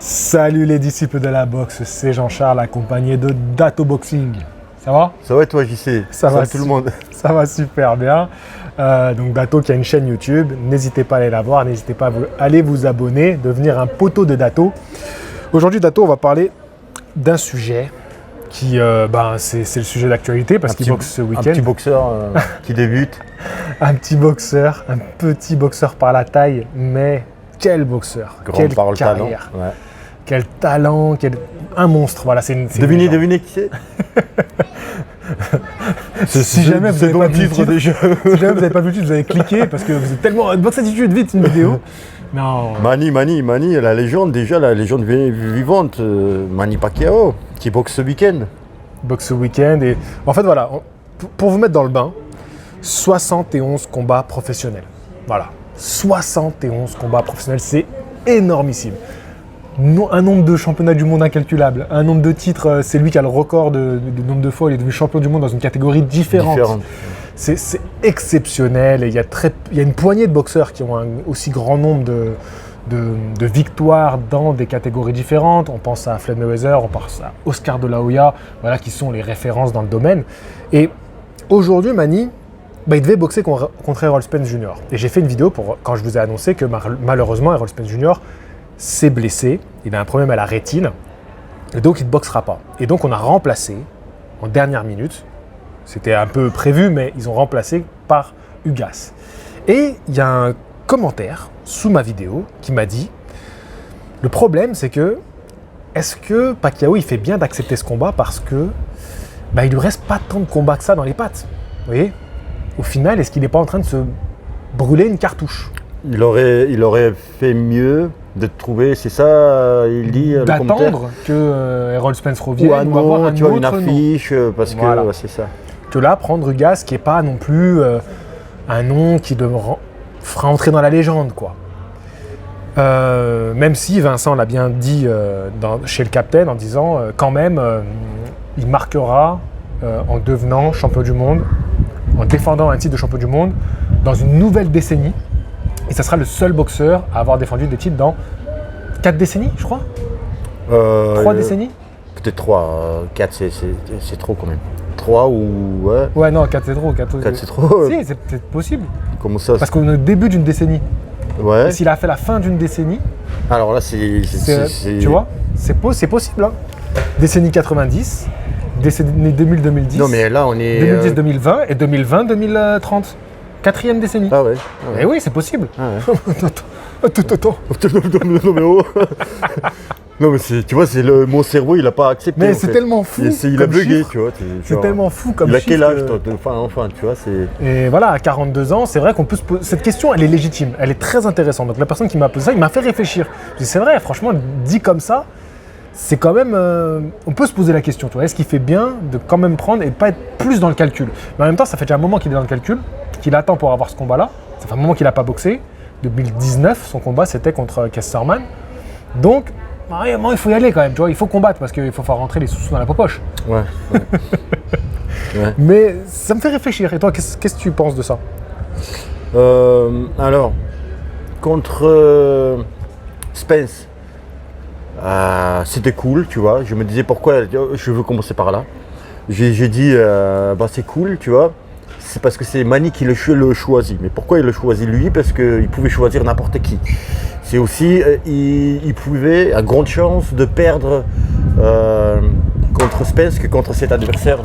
Salut les disciples de la boxe, c'est Jean-Charles accompagné de Dato Boxing. Ça va? Ça va et toi JC? Ça va tout le monde. Ça va super bien. Donc Dato qui a une chaîne YouTube, n'hésitez pas à aller la voir, n'hésitez pas à aller vous abonner, devenir un poteau de Dato. Aujourd'hui Dato, on va parler d'un sujet qui, c'est le sujet d'actualité parce qu'il boxe ce week-end. Un petit boxeur qui débute. Un petit boxeur par la taille, mais quel boxeur, quelle carrière. Ouais. Quel talent, un monstre, voilà, Devinez qui c'est. Si jamais vous n'avez pas vu le titre, vous avez cliqué parce que vous êtes tellement box attitude, vite une vidéo. Non. Manny, la légende vivante, Manny Pacquiao, qui boxe ce week-end. Boxe ce week-end et en fait voilà, pour vous mettre dans le bain, 71 combats professionnels. Voilà, 71 combats professionnels, c'est énormissime. Un nombre de championnats du monde incalculable, un nombre de titres, c'est lui qui a le record du nombre de fois, il est devenu champion du monde dans une catégorie différente. C'est exceptionnel et il y a une poignée de boxeurs qui ont un aussi grand nombre de victoires dans des catégories différentes. On pense à Floyd Mayweather, on pense à Oscar de la Hoya, voilà, qui sont les références dans le domaine. Et aujourd'hui, Manny, il devait boxer contre Errol Spence Jr. Et j'ai fait une vidéo quand je vous ai annoncé que malheureusement, Errol Spence Jr. s'est blessé, il a un problème à la rétine, et donc il ne boxera pas. Et donc on a remplacé, en dernière minute, c'était un peu prévu, mais ils ont remplacé par Ugas. Et il y a un commentaire sous ma vidéo qui m'a dit, le problème c'est que, est-ce que Pacquiao il fait bien d'accepter ce combat parce que il lui reste pas tant de combats que ça dans les pattes. Vous voyez ? Au final, est-ce qu'il n'est pas en train de se brûler une cartouche ? Il aurait fait mieux de trouver, c'est ça, il dit, d'attendre que Errol Spence revienne ou avoir une affiche, parce que voilà. C'est ça. Que là, prendre Ugas, qui n'est pas non plus un nom qui fera entrer dans la légende, quoi. Même si Vincent l'a bien dit chez le Captain, en disant quand même, il marquera en devenant champion du monde, en défendant un titre de champion du monde, dans une nouvelle décennie. Et ça sera le seul boxeur à avoir défendu des titres dans 4 décennies, je crois. 3 décennies. Peut-être 3, 4 c'est trop quand même. 3 ou... Ouais, ouais non, 4 c'est trop. 4 c'est trop. Si, c'est peut-être possible. Comment ça? Parce qu'on est au début d'une décennie. Ouais. Et s'il a fait la fin d'une décennie... Alors là, c'est... Tu vois, c'est possible. Hein. Décennie 90, décennie 2000-2010. Non mais là, on est... 2010-2020 et 2020-2030. 4e décennie. Ah ouais. Et oui, c'est possible. Ah ouais. Attends. Non mais oh. Non mais tu vois, mon cerveau, il a pas accepté. Mais c'est tellement fou. Il a bugué, tu vois. C'est tellement fou comme chiffre. Il a quel âge, toi? Enfin, tu vois, c'est... Et voilà, à 42 ans, c'est vrai qu'on peut se poser... Cette question, elle est légitime, elle est très intéressante. Donc la personne qui m'a posé ça, il m'a fait réfléchir. Je dis, c'est vrai, franchement, dit comme ça, c'est quand même... on peut se poser la question, tu vois. Est-ce qu'il fait bien de quand même prendre et pas être plus dans le calcul? Mais en même temps, ça fait déjà un moment qu'il est dans le calcul, qu'il attend pour avoir ce combat-là. Ça fait un moment qu'il n'a pas boxé. 2019, son combat, c'était contre Kesserman. Donc, il faut y aller quand même, tu vois. Il faut combattre parce qu'il faut faire rentrer les sous dans la poche. Ouais. Ouais. Mais ça me fait réfléchir. Et toi, qu'est-ce que tu penses de ça? Alors, contre Spence, c'était cool, tu vois. Je me disais pourquoi je veux commencer par là. J'ai dit, c'est cool, tu vois. C'est parce que c'est Manny qui le choisit. Mais pourquoi il le choisit lui? Parce qu'il pouvait choisir n'importe qui. C'est aussi, il pouvait, à grande chance, de perdre contre Spence que contre cet adversaire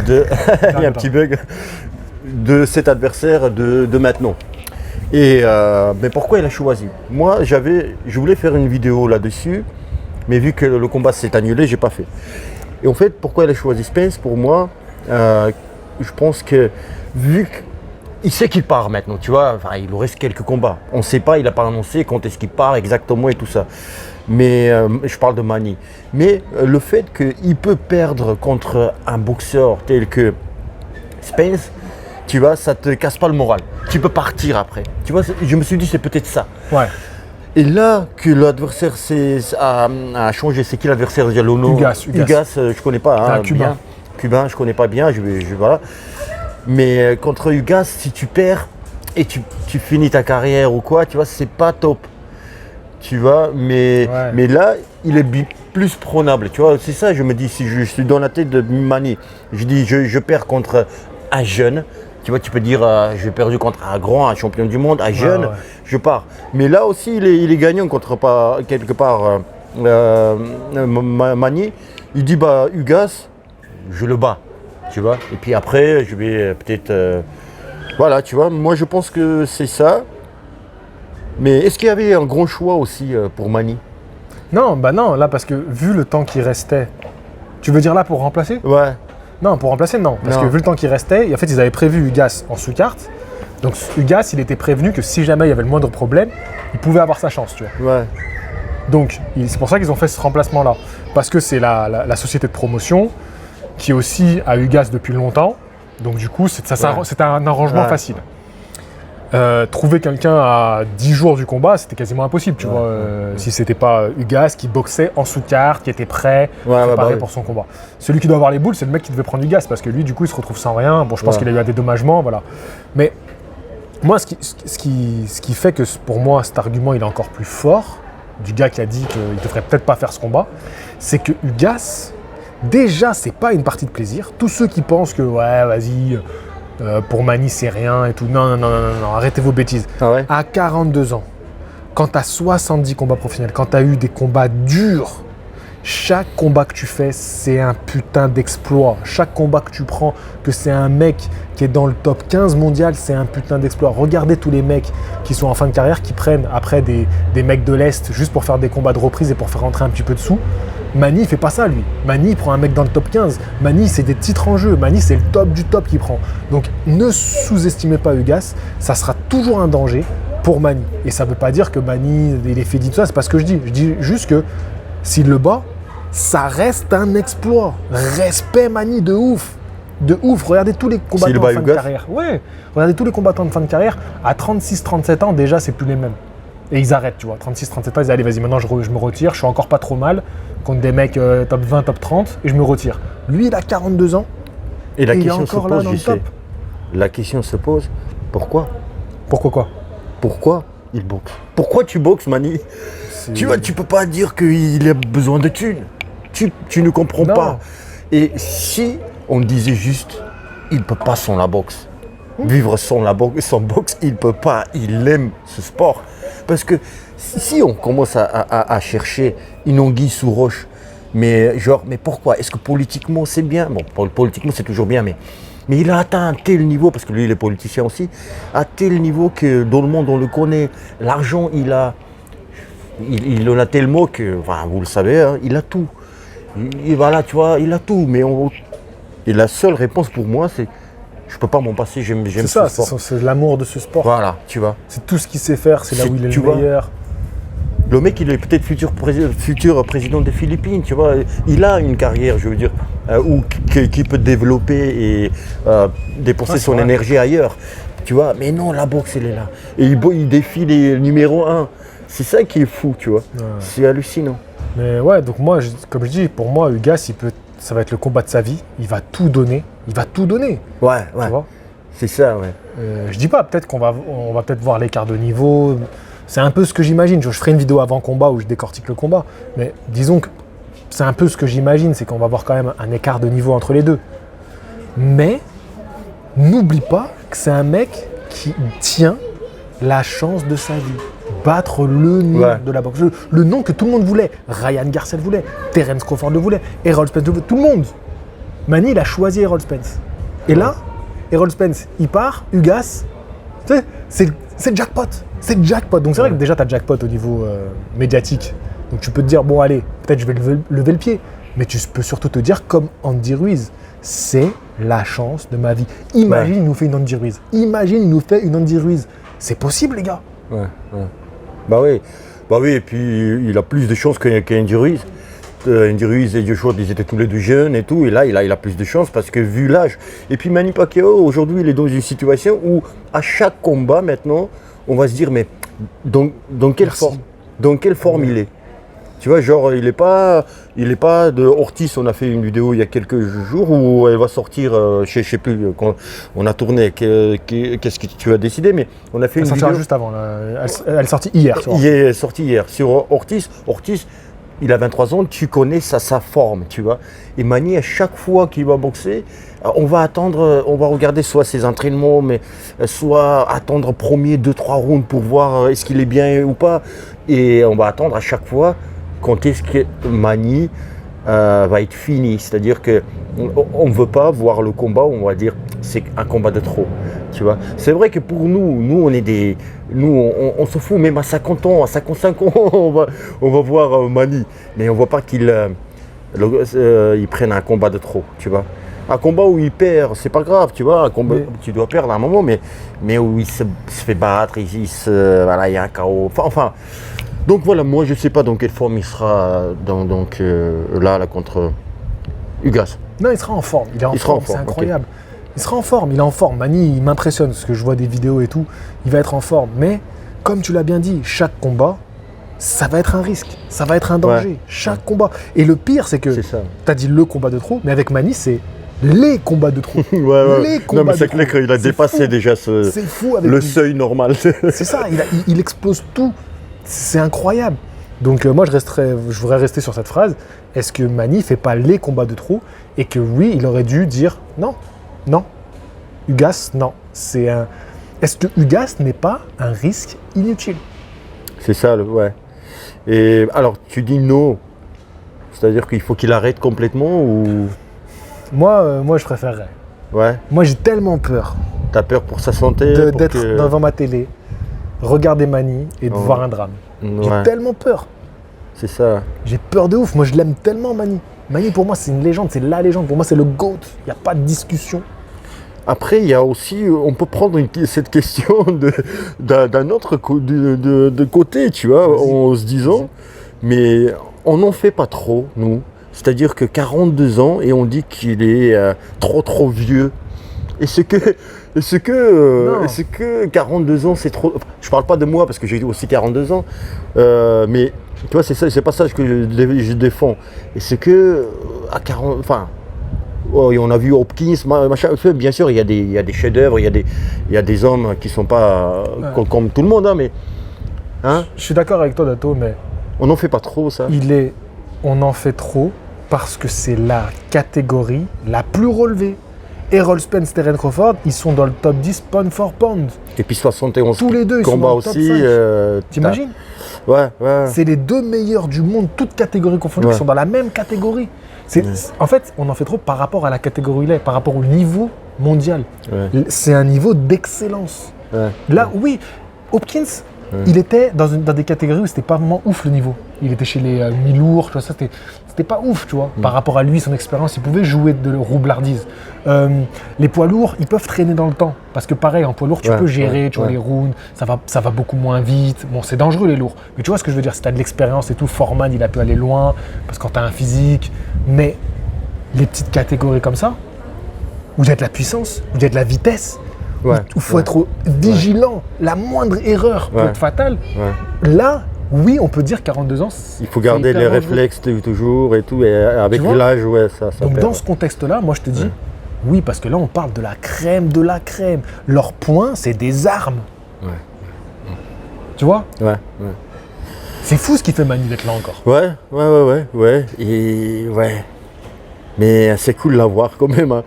il y a un petit bug, de cet adversaire de maintenant. Mais pourquoi il a choisi? Moi, je voulais faire une vidéo là-dessus, mais vu que le combat s'est annulé, j'ai pas fait. Et en fait, pourquoi il a choisi Spence? Pour moi, je pense que vu qu'il sait qu'il part maintenant, tu vois, il lui reste quelques combats. On ne sait pas, il n'a pas annoncé quand est-ce qu'il part exactement et tout ça. Mais je parle de Manny. Mais le fait qu'il peut perdre contre un boxeur tel que Spence, tu vois, ça te casse pas le moral. Tu peux partir après. Tu vois, je me suis dit c'est peut-être ça. Ouais. Et là que l'adversaire a changé, c'est qui l'adversaire déjà Lono Ugas. Je connais pas. C'est un Cubain. Bien. Cubain, je connais pas bien. Voilà. Mais contre Ugas, si tu perds et tu finis ta carrière ou quoi, tu vois, c'est pas top. Tu vois, mais là, il est plus prenable. Tu vois, c'est ça, je me dis, si je suis dans la tête de Manny, je dis, je perds contre un jeune. Tu vois, tu peux dire, j'ai perdu contre un champion du monde, un jeune, je pars. Mais là aussi, il est gagnant quelque part. Manny, il dit, Ugas, je le bats. Tu vois, et puis après, je vais peut-être. Voilà, tu vois, moi je pense que c'est ça. Mais est-ce qu'il y avait un grand choix aussi pour Manny? Non, là, parce que vu le temps qui restait, tu veux dire là pour remplacer? Ouais. Non, pour remplacer, non. Parce que vu le temps qui restait, en fait, ils avaient prévu Ugas en sous-carte. Donc, Ugas, il était prévenu que si jamais il y avait le moindre problème, il pouvait avoir sa chance, tu vois. Ouais. Donc, c'est pour ça qu'ils ont fait ce remplacement-là. Parce que c'est la société de promotion qui aussi a Ugas depuis longtemps. Donc, du coup, c'était un arrangement facile. Trouver quelqu'un à 10 jours du combat, c'était quasiment impossible, tu vois, si c'était pas Ugas qui boxait en sous-carte, qui était prêt, préparé pour son combat. Celui qui doit avoir les boules, c'est le mec qui devait prendre Ugas, parce que lui, du coup, il se retrouve sans rien. Bon, je pense qu'il a eu un dédommagement, voilà. Mais moi, ce qui fait que, pour moi, cet argument, il est encore plus fort, du gars qui a dit qu'il devrait peut-être pas faire ce combat, c'est que Ugas, déjà, c'est pas une partie de plaisir. Tous ceux qui pensent que, ouais, vas-y... pour Manny, c'est rien et tout. Non, arrêtez vos bêtises. Ah ouais. À 42 ans, quand tu as 70 combats professionnels, quand tu as eu des combats durs, chaque combat que tu fais, c'est un putain d'exploit. Chaque combat que tu prends, que c'est un mec qui est dans le top 15 mondial, c'est un putain d'exploit. Regardez tous les mecs qui sont en fin de carrière, qui prennent après des mecs de l'Est juste pour faire des combats de reprise et pour faire rentrer un petit peu de sous. Manny, il fait pas ça, lui. Manny, il prend un mec dans le top 15. Manny, c'est des titres en jeu. Manny, c'est le top du top qu'il prend. Donc, ne sous-estimez pas Ugas. Ça sera toujours un danger pour Manny. Et ça ne veut pas dire que Manny, il est fait dit tout ça. C'est pas ce que je dis. Je dis juste que s'il le bat, ça reste un exploit. Respect Manny de ouf. De ouf. Regardez tous les combattants de fin de carrière. Ouais. Regardez tous les combattants de fin de carrière. À 36-37 ans, déjà, c'est plus les mêmes. Et ils arrêtent, tu vois. 36-37 ans, ils disent allez, vas-y, maintenant je me retire. Je suis encore pas trop mal contre des mecs top 20, top 30 et je me retire. Lui, il a 42 ans et il est encore là dans le top. La question se pose, pourquoi? Pourquoi quoi? Pourquoi il boxe? Pourquoi tu boxes, Manny? Tu vois, tu peux pas dire qu'il a besoin de thunes. Tu ne comprends pas. Et si on disait juste, il peut pas sans la boxe. Vivre sans boxe, il peut pas. Il aime ce sport. Parce que si on commence à chercher une anguille sous roche, mais pourquoi? Est-ce que politiquement c'est bien? Bon, politiquement c'est toujours bien, mais il a atteint un tel niveau, parce que lui il est politicien aussi, à tel niveau que dans le monde on le connaît. L'argent, il en a tellement que, enfin, vous le savez, hein, il a tout. Et voilà, tu vois, il a tout. Et la seule réponse pour moi, c'est je peux pas m'en passer, j'aime ce sport. C'est l'amour de ce sport. Voilà, tu vois. C'est tout ce qu'il sait faire, c'est là où il est le meilleur. Le mec, il est peut-être futur président des Philippines, tu vois. Il a une carrière, je veux dire, qui peut développer et dépenser son énergie ailleurs, tu vois. Mais non, la boxe, elle est là. Et il défie les numéros 1. C'est ça qui est fou, tu vois. Ouais. C'est hallucinant. Mais ouais, donc moi, comme je dis, pour moi, Ugas, ça va être le combat de sa vie. Il va tout donner. Ouais. Tu vois, c'est ça, ouais. Je dis pas, peut-être qu'on va peut-être voir l'écart de niveau. C'est un peu ce que j'imagine. Je ferai une vidéo avant combat où je décortique le combat. Mais disons que c'est un peu ce que j'imagine, c'est qu'on va voir quand même un écart de niveau entre les deux. Mais n'oublie pas que c'est un mec qui tient la chance de sa vie. Battre le nom de la boxe. Le nom que tout le monde voulait. Ryan Garcia le voulait. Terence Crawford le voulait. Errol Spence le voulait. Tout le monde. Manny, il a choisi Errol Spence. Et là, Errol Spence, il part. Ugas, c'est jackpot. C'est jackpot. Donc c'est vrai que déjà, tu as jackpot au niveau médiatique. Donc tu peux te dire, bon allez, peut-être je vais lever le pied. Mais tu peux surtout te dire, comme Andy Ruiz, c'est la chance de ma vie. Imagine, il nous fait une Andy Ruiz. C'est possible, les gars. Ouais. Bah oui. Bah oui, et puis il a plus de chances qu'Andy Ruiz. Andy Ruiz et Joshua, ils étaient tous les deux jeunes et tout, et là, il a plus de chance parce que vu l'âge. Et puis Manny Pacquiao, aujourd'hui, il est dans une situation où à chaque combat maintenant, on va se dire, mais dans quelle forme il est. Tu vois, genre, il est pas de Ortiz. On a fait une vidéo il y a quelques jours où elle va sortir, je sais plus, quand on a tourné, qu'est-ce que tu as décidé, mais on a fait une vidéo. Juste avant, là. Elle est sortie hier. Il est sorti hier sur Ortiz. Ortiz, il a 23 ans, tu connais sa forme, tu vois. Et Manny, à chaque fois qu'il va boxer, on va regarder soit ses entraînements, mais soit attendre premier 2-3 rounds pour voir est-ce qu'il est bien ou pas. Et on va attendre à chaque fois quand est-ce que Manny va être fini. C'est-à-dire qu'on ne veut pas voir le combat où on va dire c'est un combat de trop. Tu vois. C'est vrai que pour nous on se fout, même à 50 ans, à 55 ans, on va voir Manny. Mais on ne voit pas qu'il prenne un combat de trop, tu vois. Un combat où il perd, c'est pas grave, tu vois. Un combat où tu dois perdre à un moment, mais où il se fait battre, il y a un KO. Enfin, donc voilà, moi je sais pas dans quelle forme il sera là contre Ugas. Non, il sera en forme. Il est en forme, c'est incroyable. Okay. Il sera en forme, il est en forme. Manny, il m'impressionne parce que je vois des vidéos et tout. Il va être en forme. Mais comme tu l'as bien dit, chaque combat, ça va être un risque, ça va être un danger. Chaque combat. Et le pire, c'est que tu as dit le combat de trop, mais avec Manny, c'est les combats de trop. Les combats non, mais c'est clair qu'il a dépassé déjà le seuil normal. C'est ça, il explose tout. C'est incroyable. Donc moi, je voudrais rester sur cette phrase. Est-ce que Manny ne fait pas les combats de trop et que oui, il aurait dû dire non. Ugas, non. Est-ce que Ugas n'est pas un risque inutile? C'est ça, ouais. Et alors, tu dis non. C'est-à-dire qu'il faut qu'il arrête complètement ou... Moi, je préférerais. Ouais. Moi, j'ai tellement peur. T'as peur pour sa santé d'être devant ma télé, regarder Manny et de voir un drame. J'ai tellement peur. C'est ça. J'ai peur de ouf. Moi, je l'aime tellement, Manny. Manny, pour moi, c'est une légende. C'est la légende. Pour moi, c'est le GOAT. Il n'y a pas de discussion. Après, il y a aussi, on peut prendre cette question d'un autre de côté, tu vois, en se disant, mais on n'en fait pas trop, nous. C'est-à-dire que 42 ans et on dit qu'il est trop vieux. Est-ce que 42 ans, c'est trop... Je parle pas de moi parce que j'ai aussi 42 ans, mais tu vois, c'est pas ça que je défends. Est-ce que à 40... Enfin... Oh, on a vu Hopkins, machin. Bien sûr, il y a des chefs-d'œuvre, il y a des hommes qui ne sont pas comme tout le monde, hein, mais. Hein? Je suis d'accord avec toi, Dato, mais. On n'en fait pas trop, ça. On en fait trop parce que c'est la catégorie la plus relevée. Errol Spence, Terence Crawford, ils sont dans le top 10 pound for pound. Et puis 71 tous les deux, ils combats sont dans aussi. Le top 5. T'imagines? Ouais. C'est les deux meilleurs du monde, toutes catégories confondues, qui sont dans la même catégorie. En fait, on en fait trop par rapport à la catégorie où il est, par rapport au niveau mondial. Ouais. C'est un niveau d'excellence. Ouais. Là, oui, Hopkins, il était dans des catégories où c'était pas vraiment ouf le niveau. Il était chez les mi-lourds, tu vois, ça c'était pas ouf, tu vois. Par rapport à lui, son expérience, il pouvait jouer de roublardise. Les poids lourds, ils peuvent traîner dans le temps. Parce que pareil, en poids lourd, tu peux gérer, tu vois, les rounds, ça va beaucoup moins vite. Bon, c'est dangereux les lourds. Mais tu vois ce que je veux dire, si tu as de l'expérience et tout, Foreman, il a pu aller loin, parce que quand tu as un physique. Mais les petites catégories comme ça, où il y a de la puissance, où il y a de la vitesse, où il faut être vigilant, la moindre erreur peut être fatale. Là, oui, on peut dire 42 ans. Il faut garder les réflexes toujours et tout, et avec l'âge, ça donc perd. Dans ce contexte-là, moi je te dis, oui, parce que là on parle de la crème de la crème. Leurs poings, c'est des armes. Tu vois? Ouais. C'est fou ce qu'il fait Manny d'être là encore. Ouais. Et mais c'est cool de l'avoir quand même. Hein.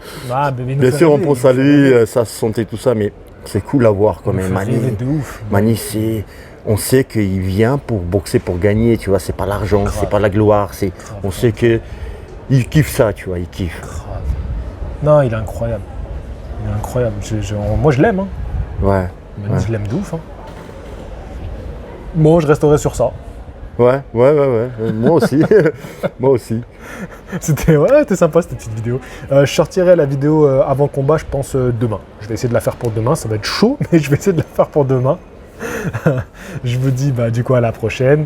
Bien sûr, on pense à lui, sa santé, tout ça, mais c'est cool de l'avoir quand même. Manny, on sait qu'il vient pour boxer, pour gagner, tu vois. C'est pas l'argent, c'est pas la gloire. On sait qu'il kiffe ça, tu vois, il kiffe. Non, il est incroyable. Moi, je l'aime. Hein. Ouais. Manny, je l'aime de ouf. Hein. Bon, je resterai sur ça. Ouais. Moi aussi. C'était sympa cette petite vidéo. Je sortirai la vidéo avant combat, je pense demain. Je vais essayer de la faire pour demain. Ça va être chaud, mais je vais essayer de la faire pour demain. Je vous dis du coup à la prochaine.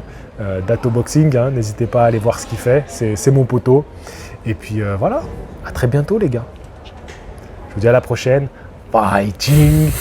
Dato Boxing, hein, n'hésitez pas à aller voir ce qu'il fait, c'est mon poteau. Et puis voilà, à très bientôt les gars. Je vous dis à la prochaine. Fighting